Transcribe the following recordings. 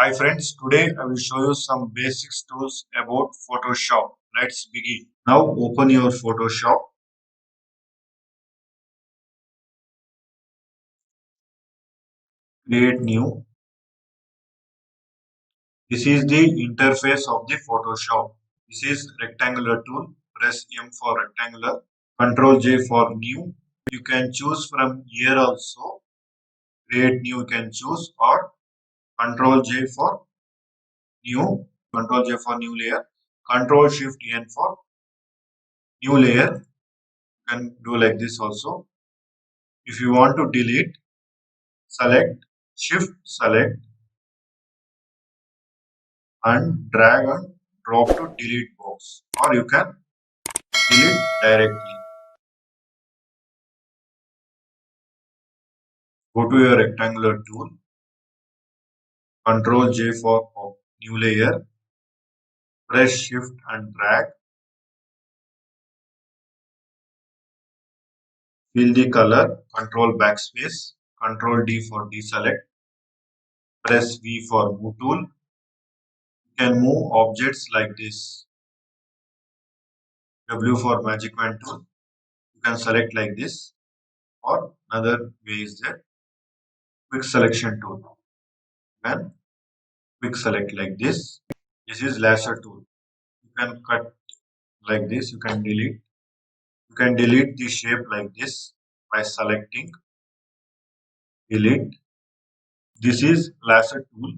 Hi friends, today I will show you some basics tools about Photoshop. Let's begin. Now open your Photoshop. Create new. This is the interface of the Photoshop. This is rectangular tool. Press M for rectangular. Control J for new. You can choose from here also. Create new you can choose, or Control J for new. Control J for new layer. Control Shift N for new layer. You can do like this also. If you want to delete, select, shift select and drag and drop to delete box, or you can delete directly. Go to your rectangular tool, Control J for new layer, press shift and drag, fill the color, Control backspace, Control D for deselect, press V for move tool. You can move objects like this. W for magic wand tool. You can select like this, or another way is there. Quick selection tool. And quick select like this. This is laser tool. You can cut like this. You can delete. You can delete the shape like this by selecting delete. This is laser tool.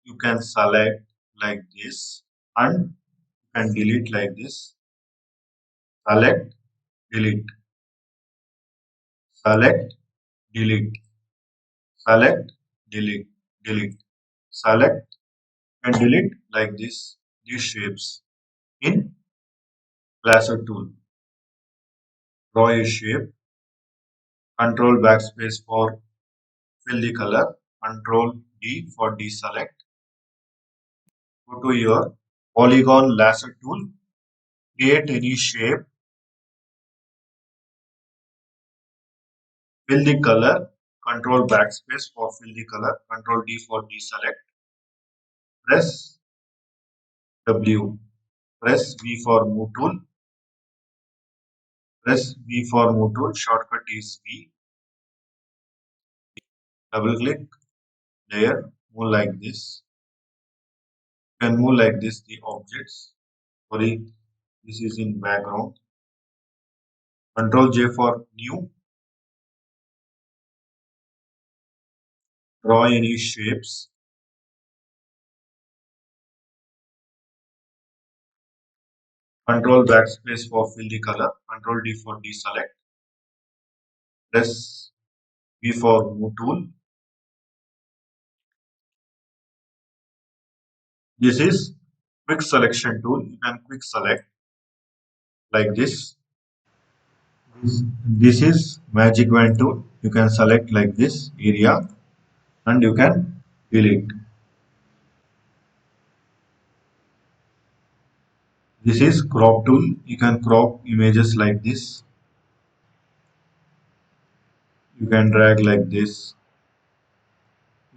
You can select like this and you can delete like this. Select, delete, select, delete, select, delete, delete, select and delete like this. These shapes in laser tool. Draw a shape. Control backspace for fill the color. Control D for deselect. Go to your polygon laser tool. Create any shape. Fill the color. Control backspace for fill the color. Control D for deselect. Press W. Press V for move tool. Press V for move tool. Shortcut is V. Double click layer. Move like this. You can move like this the objects. Sorry, this is in background. Control J for new. Draw any shapes. Control backspace for fill the color. Control D for deselect. Press V for move tool. This is quick selection tool. You can quick select like this. This is magic wand tool. You can select like this area and you can delete. This is crop tool. You can crop images like this. You can drag like this.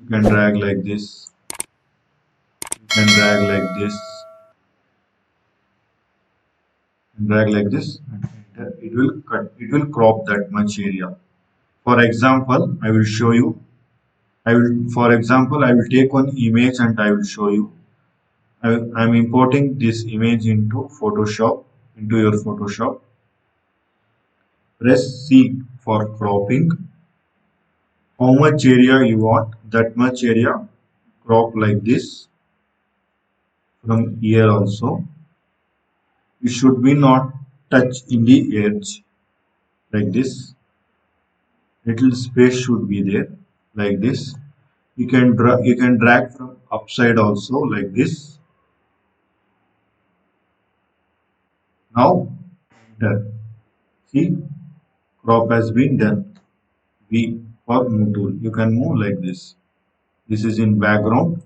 You can drag like this. You can drag like this. Drag like this. And it will cut. It will crop that much area. For example, I will show you. For example, I will take one image and I will show you. I'm importing this image into Photoshop, into your Photoshop. Press C for cropping. How much area you want, that much area crop like this. From here also, you should be not touch in the edge like this. Little space should be there like this. You can drag from upside also like this. Now enter. See, crop has been done. V for move tool. You can move like this. This is in background.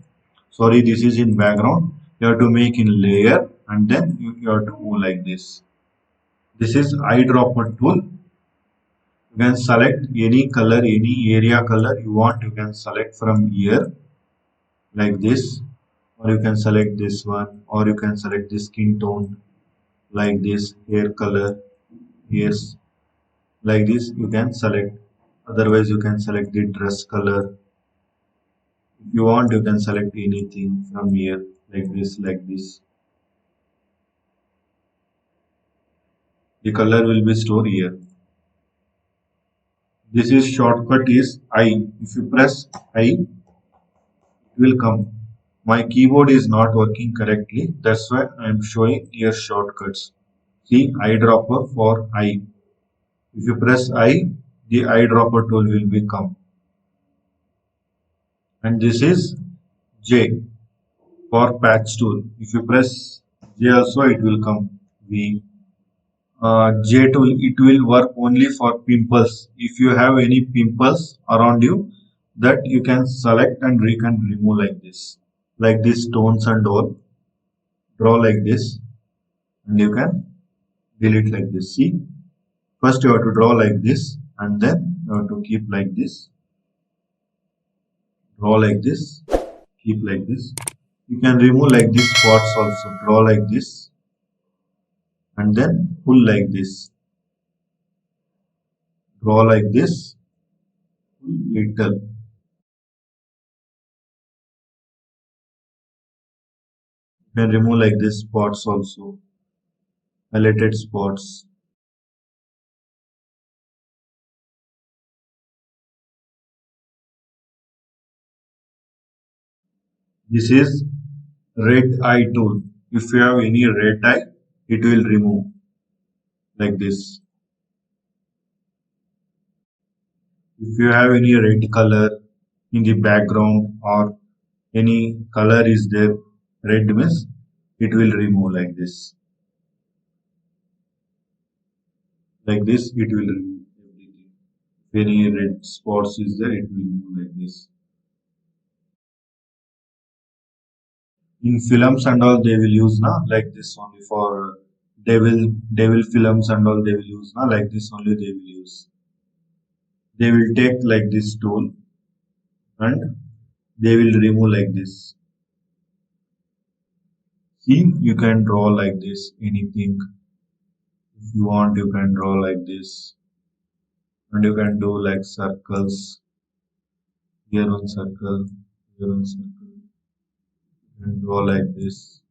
Sorry, this is in background. You have to make in layer and then you have to move like this. This is eyedropper tool. You can select any color, any area color you want. You can select from here like this, or you can select this one, or you can select the skin tone like this, hair color, yes, like this you can select. Otherwise, you can select the dress color. If you want, you can select anything from here, like this, like this. The color will be stored here. This is shortcut is I. If you press I, it will come. My keyboard is not working correctly. That's why I am showing here shortcuts. See eyedropper for I. If you press I, the eyedropper tool will become. And this is J for patch tool. If you press J also, it will come. V. J tool, it will work only for pimples. If you have any pimples around you, that you can select and you can remove like this stones and all. Draw like this, and you can delete like this. See, first you have to draw like this, and then you have to keep like this. Draw like this, keep like this. You can remove like this spots also. Draw like this, and then pull like this. Draw like this, pull little. You can remove like this spots also. Highlighted spots. This is red eye tool. If you have any red eye, it will remove like this. If you have any red color in the background or any color is there, red means it will remove like this. Like this, it will remove everything. If any red spots is there, it will remove like this. In films and all, they will use na like this only for devil films and all, they will use na like this only they will use. They will take like this tool and they will remove like this. See, you can draw like this anything. If you want, you can draw like this, and you can do like circles, here on circle, here on circle, and draw like this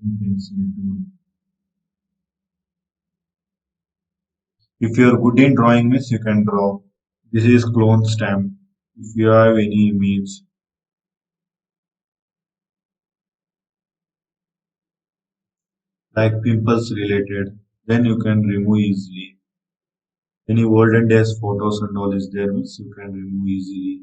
in pencil tool. If you are good in drawing means you can draw. This is clone stamp. If you have any image like pimples related, then you can remove easily. Any olden days photos and all is there means you can remove easily.